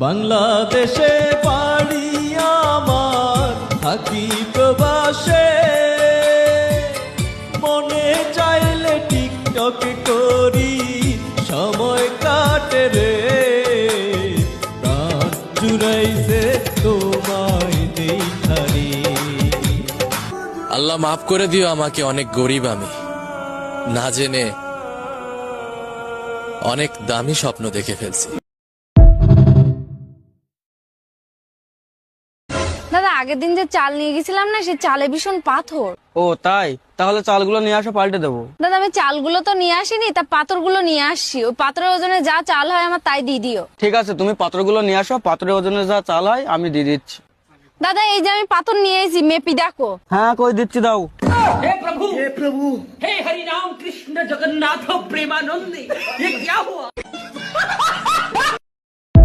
বাংলাদেশে বাড়ি আমার, থাকি প্রবাসে, মনে চাইলে টিকটক করি, সময় কাটে রে, প্রাণ জুড়াইছে তোমায় দেখারি। আল্লাহ মাফ করে দিও আমাকে, অনেক গরিব আমি, না জেনে অনেক দামি স্বপ্ন দেখে ফেলছি। দাদা আগের দিন যে চাল নিয়ে গেছিলাম না, সে চালে ভীষণ পাথর। ও তাই, তাহলে চালগুলো নিয়ে আসো, পাল্টে দেবো। দাদা আমি চালগুলো তো নিয়ে আসিনি, তা পাথরগুলো নিয়ে আসছি। ওই পাথরের ওজনে যা চাল হয় আমার তাই দিয়ে দিও। ঠিক আছে, তুমি পাত্রগুলো নিয়ে আসো, পাত্রের ওজনে যা চাল হয় আমি দিয়ে দিচ্ছি। দাদা এই যে আমি পাথর নিয়ে এসেছি, মেপি দেখো। হ্যাঁ, কই দিচ্ছি, দাও। हे प्रभु हे हरि राम कृष्ण जगन्नाथ प्रेमानंद ये क्या हुआ